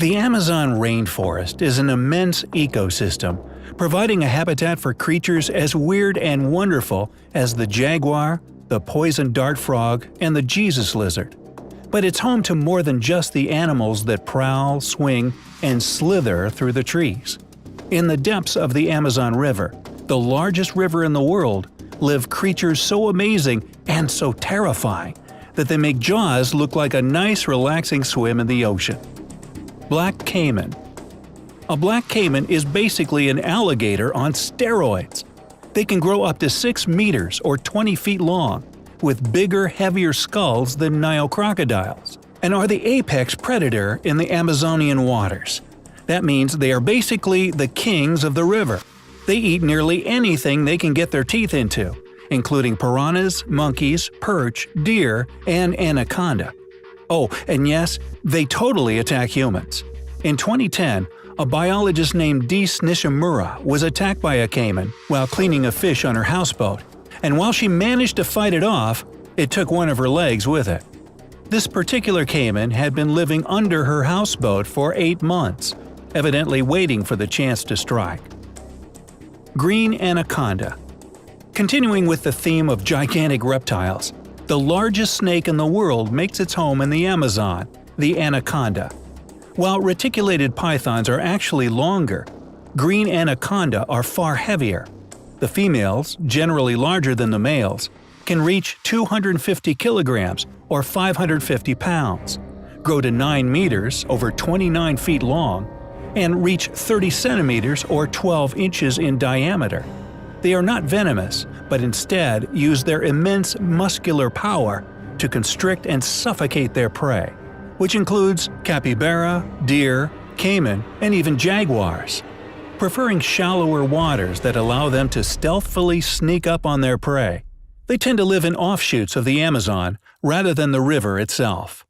The Amazon rainforest is an immense ecosystem, providing a habitat for creatures as weird and wonderful as the jaguar, the poison dart frog, and the Jesus lizard. But it's home to more than just the animals that prowl, swing, and slither through the trees. In the depths of the Amazon River, the largest river in the world, live creatures so amazing and so terrifying that they make Jaws look like a nice relaxing swim in the ocean. Black caiman. A black caiman is basically an alligator on steroids. They can grow up to 6 meters or 20 feet long, with bigger, heavier skulls than Nile crocodiles, and are the apex predator in the Amazonian waters. That means they are basically the kings of the river. They eat nearly anything they can get their teeth into, including piranhas, monkeys, perch, deer, and anaconda. Oh, and yes, they totally attack humans. In 2010, a biologist named Dees Nishimura was attacked by a caiman while cleaning a fish on her houseboat, and while she managed to fight it off, it took one of her legs with it. This particular caiman had been living under her houseboat for 8 months, evidently waiting for the chance to strike. Green anaconda. Continuing with the theme of gigantic reptiles, the largest snake in the world makes its home in the Amazon, the anaconda. While reticulated pythons are actually longer, green anaconda are far heavier. The females, generally larger than the males, can reach 250 kilograms or 550 pounds, grow to 9 meters over 29 feet long, and reach 30 centimeters or 12 inches in diameter. They are not venomous, but instead use their immense muscular power to constrict and suffocate their prey, which includes capybara, deer, caiman, and even jaguars. Preferring shallower waters that allow them to stealthily sneak up on their prey, they tend to live in offshoots of the Amazon rather than the river itself.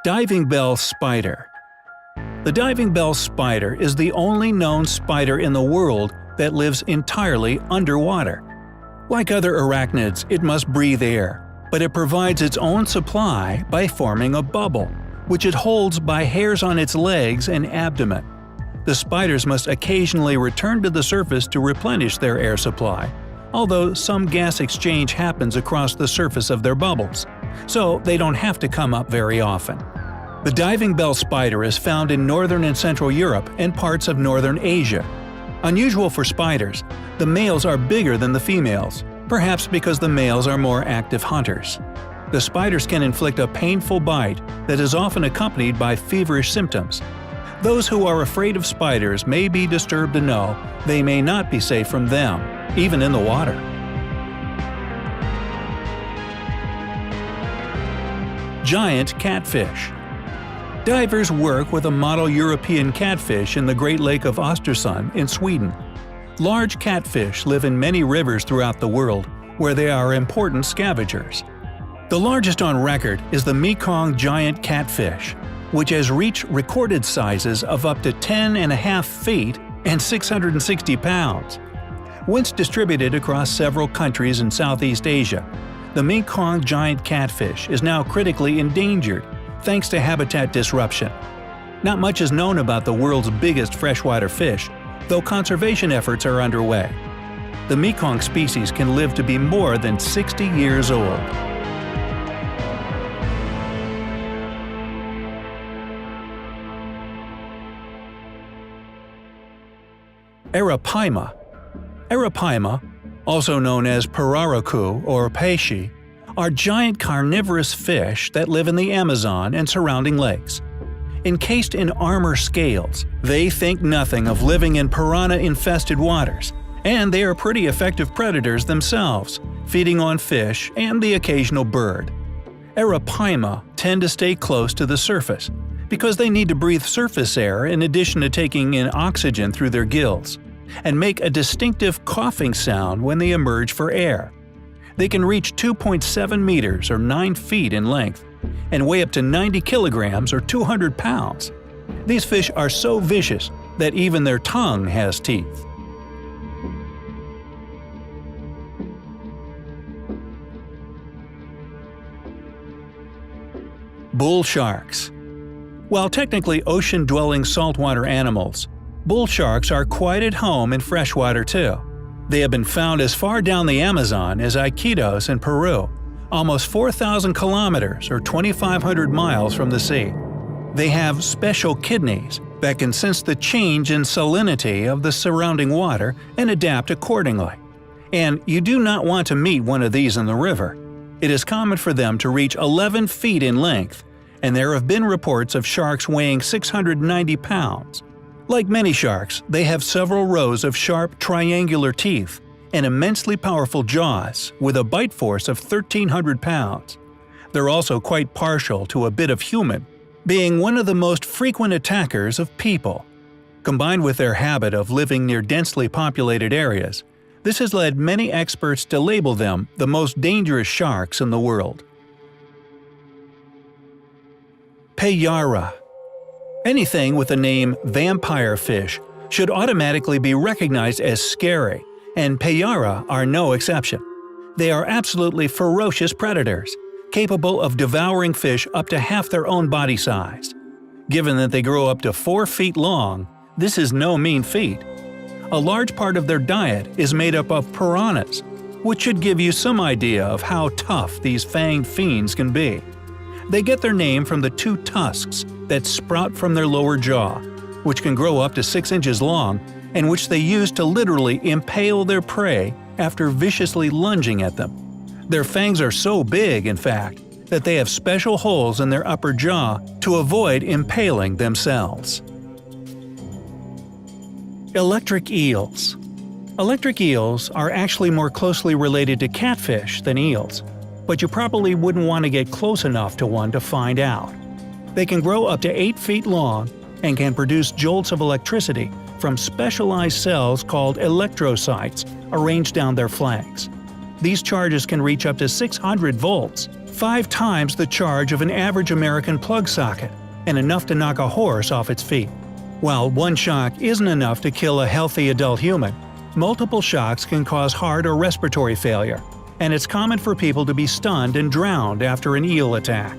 Diving bell spider. The diving bell spider is the only known spider in the world that lives entirely underwater. Like other arachnids, it must breathe air, but it provides its own supply by forming a bubble, which it holds by hairs on its legs and abdomen. The spiders must occasionally return to the surface to replenish their air supply, although some gas exchange happens across the surface of their bubbles, so they don't have to come up very often. The diving bell spider is found in northern and central Europe and parts of northern Asia. Unusual for spiders, the males are bigger than the females, perhaps because the males are more active hunters. The spiders can inflict a painful bite that is often accompanied by feverish symptoms. Those who are afraid of spiders may be disturbed to know they may not be safe from them, even in the water. Giant catfish. Divers work with a model European catfish in the Great Lake of Östersund in Sweden. Large catfish live in many rivers throughout the world, where they are important scavengers. The largest on record is the Mekong giant catfish, which has reached recorded sizes of up to 10.5 feet and 660 pounds. Once distributed across several countries in Southeast Asia, the Mekong giant catfish is now critically endangered thanks to habitat disruption. Not much is known about the world's biggest freshwater fish, though conservation efforts are underway. The Mekong species can live to be more than 60 years old. Arapaima. Arapaima, also known as pararaku or peixe, are giant carnivorous fish that live in the Amazon and surrounding lakes. Encased in armor scales, they think nothing of living in piranha-infested waters, and they are pretty effective predators themselves, feeding on fish and the occasional bird. Arapaima tend to stay close to the surface, because they need to breathe surface air in addition to taking in oxygen through their gills, and make a distinctive coughing sound when they emerge for air. They can reach 2.7 meters or 9 feet in length, and weigh up to 90 kilograms or 200 pounds. These fish are so vicious that even their tongue has teeth. Bull sharks. While technically ocean-dwelling saltwater animals, bull sharks are quite at home in freshwater too. They have been found as far down the Amazon as Iquitos in Peru, almost 4,000 kilometers or 2,500 miles from the sea. They have special kidneys that can sense the change in salinity of the surrounding water and adapt accordingly. And you do not want to meet one of these in the river. It is common for them to reach 11 feet in length, and there have been reports of sharks weighing 690 pounds. Like many sharks, they have several rows of sharp triangular teeth and immensely powerful jaws with a bite force of 1,300 pounds. They're also quite partial to a bit of human, being one of the most frequent attackers of people. Combined with their habit of living near densely populated areas, this has led many experts to label them the most dangerous sharks in the world. Payara. Anything with the name vampire fish should automatically be recognized as scary, and Payara are no exception. They are absolutely ferocious predators, capable of devouring fish up to half their own body size. Given that they grow up to 4 feet long, this is no mean feat. A large part of their diet is made up of piranhas, which should give you some idea of how tough these fanged fiends can be. They get their name from the 2 tusks that sprout from their lower jaw, which can grow up to 6 inches long and which they use to literally impale their prey after viciously lunging at them. Their fangs are so big, in fact, that they have special holes in their upper jaw to avoid impaling themselves. Electric eels. Electric eels are actually more closely related to catfish than eels, but you probably wouldn't want to get close enough to one to find out. They can grow up to 8 feet long and can produce jolts of electricity from specialized cells called electrocytes arranged down their flanks. These charges can reach up to 600 volts, 5 times the charge of an average American plug socket, and enough to knock a horse off its feet. While one shock isn't enough to kill a healthy adult human, multiple shocks can cause heart or respiratory failure, and it's common for people to be stunned and drowned after an eel attack.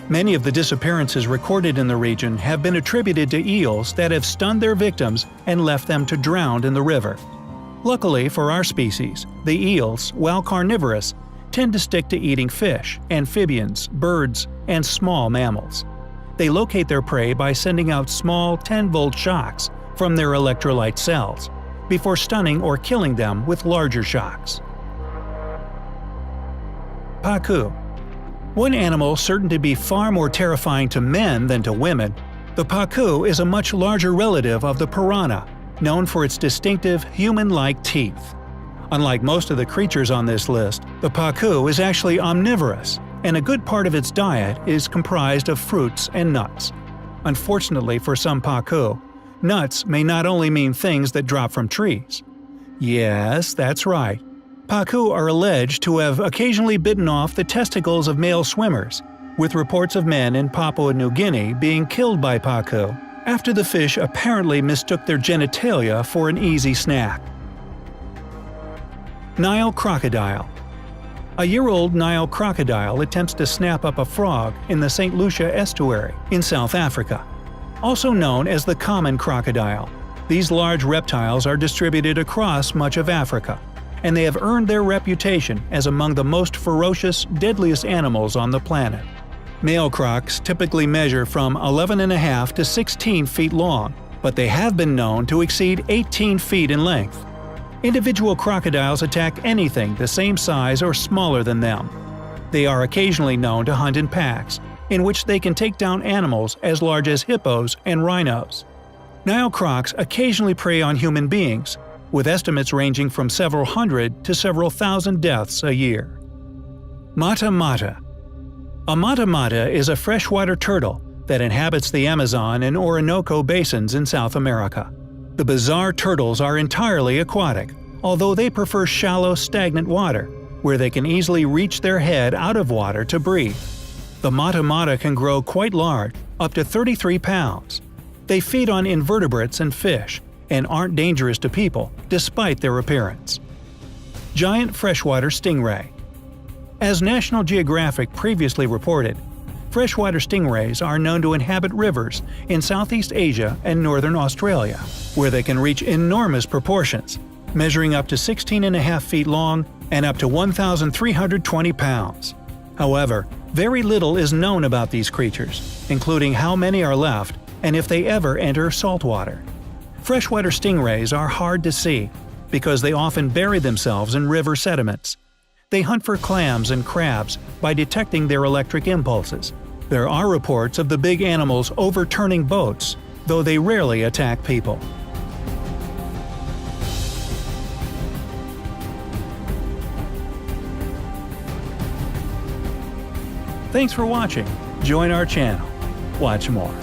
Many of the disappearances recorded in the region have been attributed to eels that have stunned their victims and left them to drown in the river. Luckily for our species, the eels, while carnivorous, tend to stick to eating fish, amphibians, birds, and small mammals. They locate their prey by sending out small 10-volt shocks from their electrolyte cells, before stunning or killing them with larger shocks. Pacu. One animal certain to be far more terrifying to men than to women, the pacu is a much larger relative of the piranha, known for its distinctive human-like teeth. Unlike most of the creatures on this list, the pacu is actually omnivorous, and a good part of its diet is comprised of fruits and nuts. Unfortunately for some pacu, nuts may not only mean things that drop from trees. Yes, that's right. Pacu are alleged to have occasionally bitten off the testicles of male swimmers, with reports of men in Papua New Guinea being killed by pacu after the fish apparently mistook their genitalia for an easy snack. Nile crocodile. A year-old Nile crocodile attempts to snap up a frog in the St. Lucia estuary in South Africa. Also known as the common crocodile, these large reptiles are distributed across much of Africa, and they have earned their reputation as among the most ferocious, deadliest animals on the planet. Male crocs typically measure from 11.5 to 16 feet long, but they have been known to exceed 18 feet in length. Individual crocodiles attack anything the same size or smaller than them. They are occasionally known to hunt in packs, in which they can take down animals as large as hippos and rhinos. Nile crocs occasionally prey on human beings, with estimates ranging from several hundred to several thousand deaths a year. Mata mata. A mata mata is a freshwater turtle that inhabits the Amazon and Orinoco basins in South America. The bizarre turtles are entirely aquatic, although they prefer shallow, stagnant water, where they can easily reach their head out of water to breathe. The mata mata can grow quite large, up to 33 pounds. They feed on invertebrates and fish, and aren't dangerous to people, despite their appearance. Giant freshwater stingray. As National Geographic previously reported, Freshwater stingrays are known to inhabit rivers in Southeast Asia and northern Australia, where they can reach enormous proportions, measuring up to 16.5 feet long and up to 1,320 pounds. However, very little is known about these creatures, including how many are left and if they ever enter saltwater. Freshwater stingrays are hard to see because they often bury themselves in river sediments. They hunt for clams and crabs by detecting their electric impulses. There are reports of the big animals overturning boats, though they rarely attack people. Thanks for watching. Join our channel. Watch more.